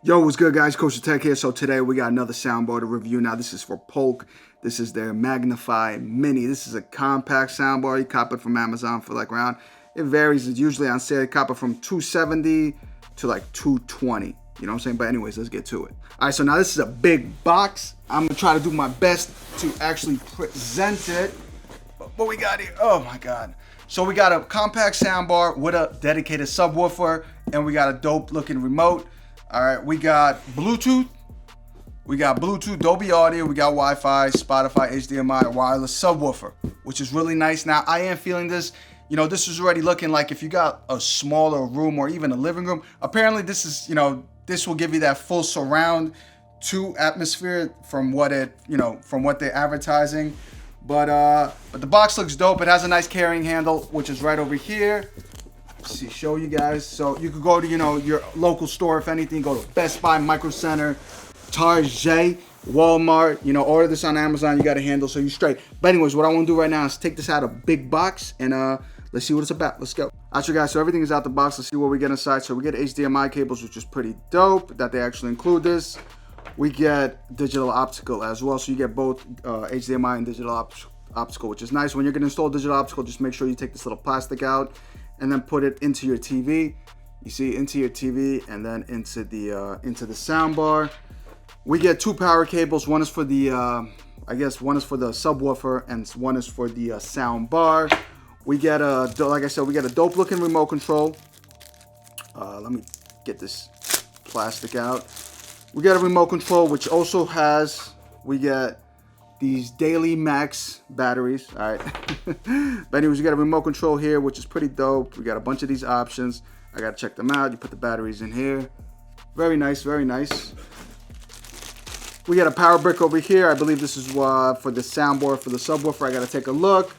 Yo, what's good, guys? KosherTech here. So today we got another soundbar to review. Now this is for Polk. This is their MagniFi Mini. This is a compact soundbar. You cop it from Amazon for like around, it varies. It's usually on sale. You cop it from $270 to like $220. You know what I'm saying? But anyways, let's get to it. All right, so now this is a big box. I'm gonna try to do my best to actually present it. But what we got here? Oh my God. So we got a compact soundbar with a dedicated subwoofer, and we got a dope looking remote. All right, we got Bluetooth, Dolby Audio, we got Wi-Fi, Spotify, HDMI, wireless subwoofer, which is really nice. Now, I am feeling this, you know, this is already looking like if you got a smaller room or even a living room, apparently this is, you know, this will give you that full surround to atmosphere from what it, you know, from what they're advertising. But the box looks dope. It has a nice carrying handle, which is right over here. See, show you guys. So you could go to, you know, your local store, if anything, go to Best Buy, Micro Center, Target, Walmart, you know, order this on Amazon. You got a handle, so you're straight. But anyways, what I want to do right now is take this out of a big box and let's see what it's about. Let's go. Alright, guys, so everything is out the box. Let's see what we get inside. So we get HDMI cables, which is pretty dope that they actually include this. We get digital optical as well, so you get both HDMI and digital optical, which is nice. When you're going to install digital optical, just make sure you take this little plastic out and then put it into your TV. You see, into your TV and then into the soundbar. We get two power cables. One is for the, I guess one is for the subwoofer and one is for the soundbar. We get a, like I said, we get a dope looking remote control. Let me get this plastic out. We get a remote control, which also has, we get these daily max batteries. All right. But anyways, you got a remote control here, which is pretty dope. We got a bunch of these options. I got to check them out. You put the batteries in here. Very nice, very nice. We got a power brick over here. I believe this is for the soundbar, for the subwoofer. I got to take a look.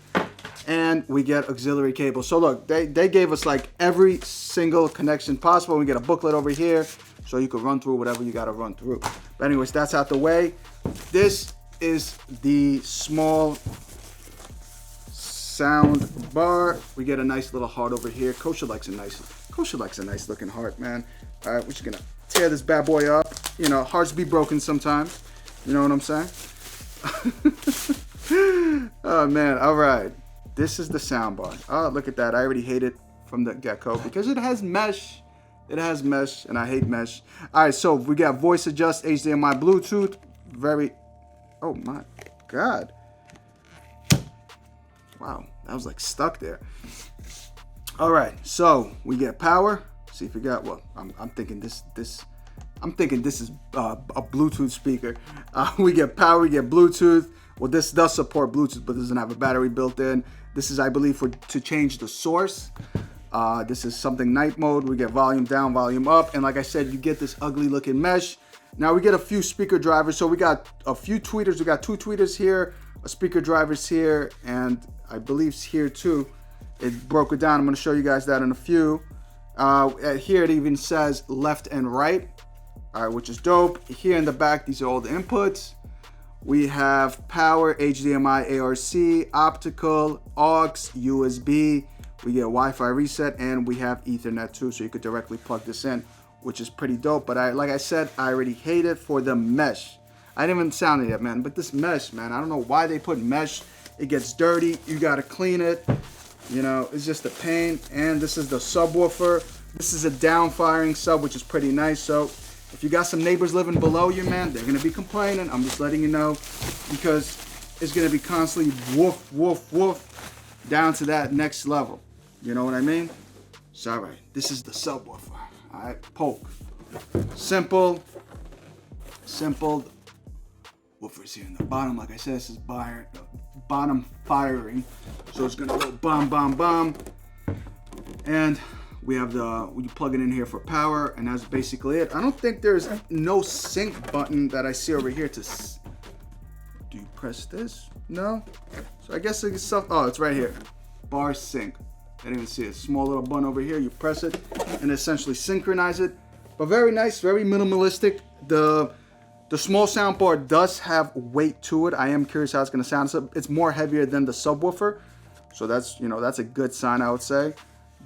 And we get auxiliary cable. So look, they gave us like every single connection possible. We get a booklet over here, so you can run through whatever you got to run through. But anyways, that's out the way. This is the small sound bar. We get a nice little heart over here. Kosher likes a nice looking heart, man. All right, we're just gonna tear this bad boy up. You know, hearts be broken sometimes. You know what I'm saying? Oh man, all right. This is the sound bar. Oh, look at that. I already hate it from the get-go because it has mesh. It has mesh, and I hate mesh. All right, so we got voice adjust, HDMI, Bluetooth. Very, oh my God. Wow, that was like stuck there. All right, so we get power. See if we got, well, I'm thinking this is a Bluetooth speaker. We get power, we get Bluetooth. Well, this does support Bluetooth, but doesn't have a battery built in. This is, I believe, to change the source. This is something night mode. We get volume down, volume up. And like I said, you get this ugly looking mesh. Now we get a few speaker drivers. So we got a few tweeters. We got two tweeters here, a speaker drivers here, and I believe here too. It broke it down. I'm going to show you guys that in a few. Here it even says left and right, all right, which is dope. Here in the back, these are all the inputs. We have power, HDMI, ARC, optical, aux, USB. We get Wi-Fi reset, and we have Ethernet too, so you could directly plug this in, which is pretty dope. But like I said, I already hate it for the mesh. I didn't even sound it yet, man. But this mesh, man, I don't know why they put mesh. It gets dirty. You gotta clean it. You know, it's just a pain. And this is the subwoofer. This is a down firing sub, which is pretty nice. So if you got some neighbors living below you, man, they're gonna be complaining. I'm just letting you know, because it's gonna be constantly woof, woof, woof, down to that next level. You know what I mean? So, all right, this is the subwoofer. All right, Polk. Simple. Woofers here in the bottom. Like I said, this is bottom firing. So it's gonna go bomb, bomb, bomb. And we have you plug it in here for power, and that's basically it. I don't think there's no sync button that I see over here to. Do you press this? No. So I guess it's stuff. Oh, it's right here. Bar sync. I didn't even see it. Small little button over here. You press it and essentially synchronize it. But very nice, very minimalistic. The small soundbar does have weight to it. I am curious how it's going to sound. It's more heavier than the subwoofer, so that's, you know, that's a good sign, I would say.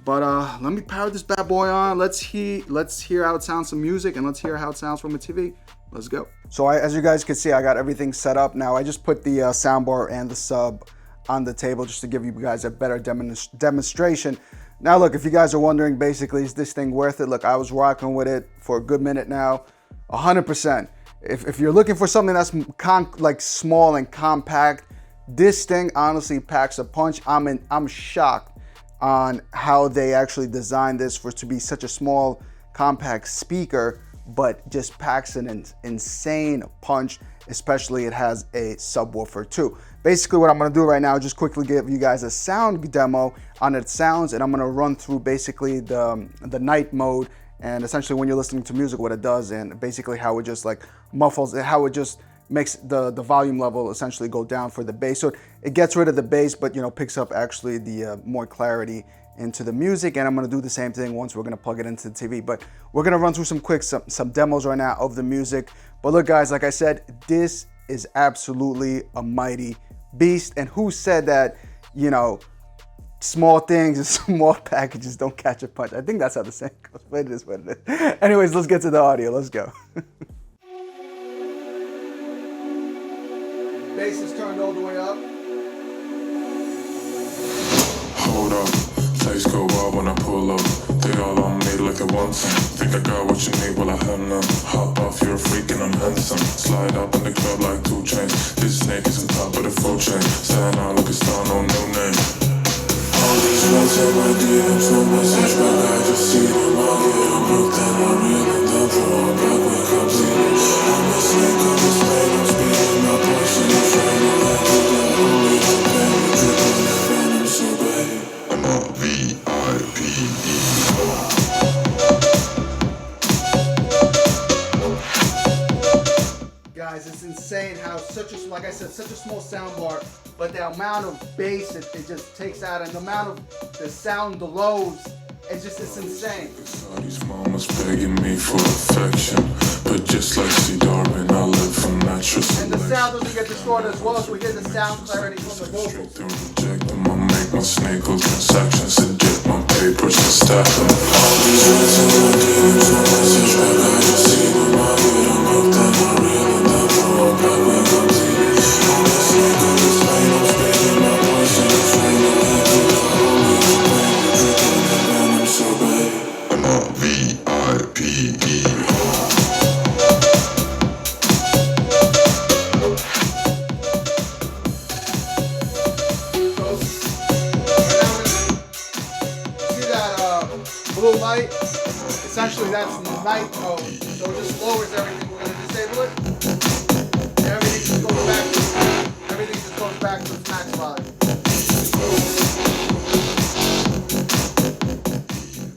But let me power this bad boy on. Let's hear how it sounds from music, and let's hear how it sounds from a TV. Let's go. So as you guys can see, I got everything set up now. I just put the soundbar and the sub on the table just to give you guys a better demonstration. Now look, if you guys are wondering, basically, is this thing worth it? Look, I was rocking with it for a good minute now, 100%. If you're looking for something that's like small and compact, this thing honestly packs a punch. I'm shocked on how they actually designed this for it to be such a small, compact speaker, but just packs an insane punch. Especially it has a subwoofer too. Basically what I'm gonna do right now is just quickly give you guys a sound demo on its sounds, and I'm gonna run through basically the night mode and essentially when you're listening to music, what it does, and basically how it just like muffles, how it just makes the volume level essentially go down for the bass. So it gets rid of the bass, but picks up actually the more clarity into the music. And I'm gonna do the same thing once we're gonna plug it into the TV. But we're gonna run through some demos right now of the music. But look guys, like I said, this is absolutely a mighty beast. And who said that, small things and small packages don't catch a punch? I think that's how the saying goes, but it is what it is. Anyways, let's get to the audio, let's go. Bass is turned all the way up. Hold up, place go wild when I pull up. They all on me like at once. Think I got what you need, well I have none. Hop off, you're a freak and I'm handsome. Slide up in the club like 2 chains. This snake is on top of the full chain. Stand out like a star, no new name. All these notes in my DMs, no message back, I just see them. I get them broke, then I reel them down. Throw them back when it comes to them. I'm a snake on this lane, I'm speeding my voice in the frame. I like it, like only the pain. Dripping the venom, so baby, I'm a V-I-P-E. Guys, it's insane how like I said, such a small soundbar, but the amount of bass it just takes out, and the amount of the sound, the lows, it's insane. These mamas begging me for affection, but just like C. Darwin, I live for natural selection. And the sound doesn't get distorted as well, so we get the sound clarity from the vocals. To reject them, I make my snake hole transactions and get my papers and stack them. All these rats in my DMs, no message back, I just see them. I get them broke, then I reel them down. Throw them back when it comes to them. I'm a snake on this lane, I'm speeding my voice in the frame. I like it, the holy pain. Dripping the venom, so baby, I'm a V-I-P-E. Blue light, essentially that's night mode, so it just lowers everything. We're going to disable it, and everything just goes back to its max volume.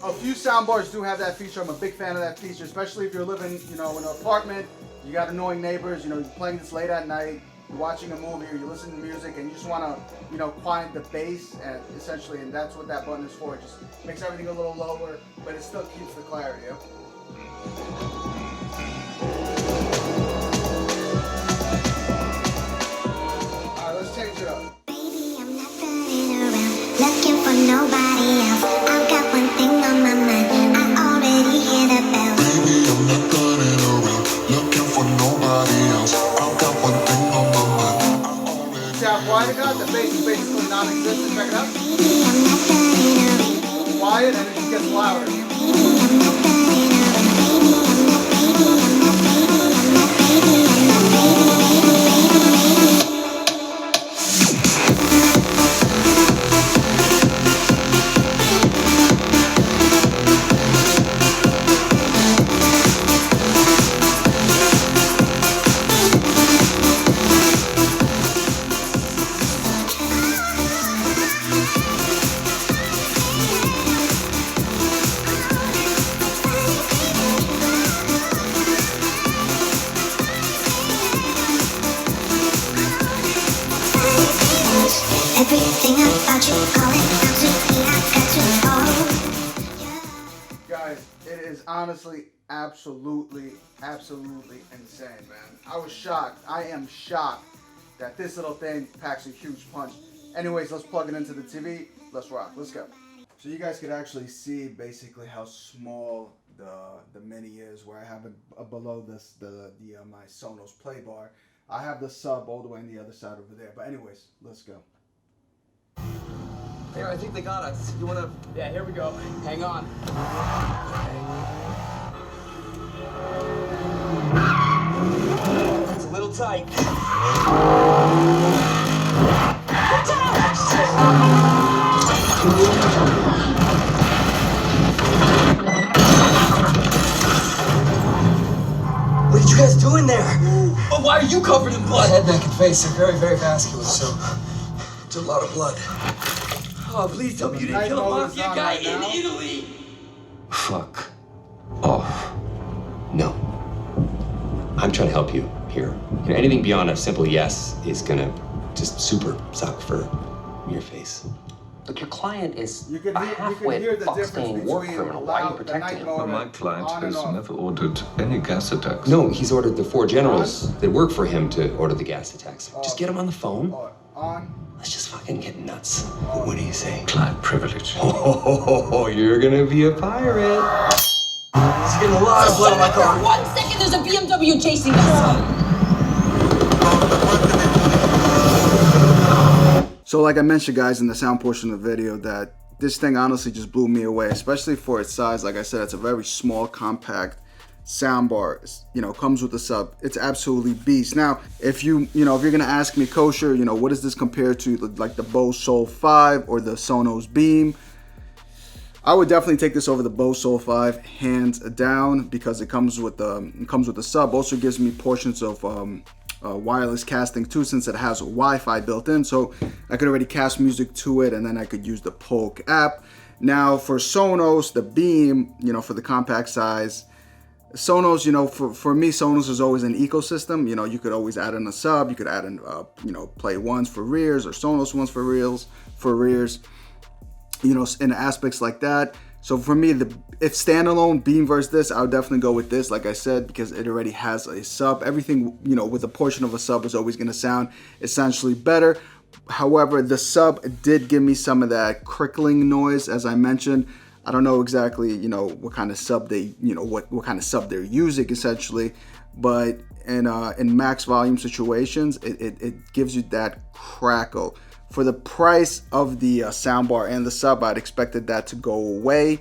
A few soundbars do have that feature. I'm a big fan of that feature, especially if you're living, in an apartment, you got annoying neighbors, you're playing this late at night, you're watching a movie or you're listening to music and you just want to, quiet the bass, and essentially, and that's what that button is for. It just makes everything a little lower, but it still keeps the clarity. Yeah? All right, let's change it up. Baby, I'm not running around looking for nobody else. I've got one thing on my mind. I already hear the bell. Baby, I'm not running around looking for nobody else. I've got one thing on my mind. See how quiet it got? The bass is basically non-existent. Check it out. Baby, I'm not running around. Quiet, and it just gets louder. Baby, I'm not running around. Baby, I'm not, baby, I'm not, baby, I'm not, baby, I'm not, baby. Everything about you, all it comes with me, I got you all. Guys, it is honestly absolutely insane, man. I was shocked. I am shocked that this little thing packs a huge punch. Anyways, let's plug it into the TV. Let's rock. Let's go. So you guys could actually see basically how small the Mini is, where I have it below this my Sonos play bar. I have the sub all the way on the other side over there. But anyways, let's go. Here, I think they got us. You wanna? Yeah, here we go. Hang on. It's a little tight. What did you guys do in there? Oh, why are you covered in blood? Head, neck, and face are very, very vascular, so it's a lot of blood. Oh, please tell me you didn't kill a mafia guy in Italy. Fuck off. No. I'm trying to help you here. You know, anything beyond a simple yes is gonna just super suck for your face. Look, your client is You can a hear half-wit, the fuck-stained war difference criminal. between Why are you loud, the protecting night him? mode, My client on and has off. never ordered any gas attacks. No, he's ordered the 4 generals that work for him to order the gas attacks. Just get him on the phone. On. Let's just fucking get nuts. What do you say? Client privilege. Oh, you're gonna be a pirate. He's getting a lot of blood on my car. 1 second, there's a BMW chasing us. So like I mentioned, guys, in the sound portion of the video, that this thing honestly just blew me away, especially for its size. Like I said, it's a very small, compact soundbar. You know, comes with a sub. It's absolutely beast. Now, if you're gonna ask me, Kosher, what does this compare to, like the Bose Soul 5 or the Sonos Beam? I would definitely take this over the Bose Soul 5, hands down, because it comes with the sub. Also gives me portions of wireless casting too, since it has Wi-Fi built in, so I could already cast music to it, and then I could use the Polk app. Now for Sonos, the Beam, for the compact size, Sonos, for me, Sonos is always an ecosystem. You could always add in a sub, you could add in Play ones for rears or Sonos ones for rears, in aspects like that. So for me, if standalone Beam versus this, I would definitely go with this, like I said, because it already has a sub. Everything, with a portion of a sub is always going to sound essentially better. However, the sub did give me some of that crickling noise, as I mentioned. I don't know exactly, what kind of sub they, what kind of sub they're using essentially, but in max volume situations, it gives you that crackle. For the price of the soundbar and the sub, I'd expected that to go away,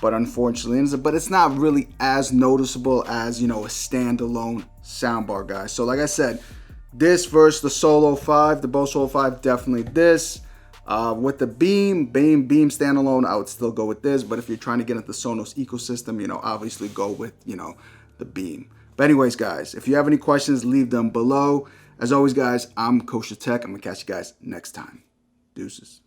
but unfortunately, but it's not really as noticeable as, a standalone soundbar, guys. So like I said, this versus the Solo 5, the Bose Solo 5, definitely this. With the Beam standalone, I would still go with this, but if you're trying to get into the Sonos ecosystem, obviously go with, the Beam. But anyways, guys, if you have any questions, leave them below. As always, guys, I'm KosherTech. I'm going to catch you guys next time. Deuces.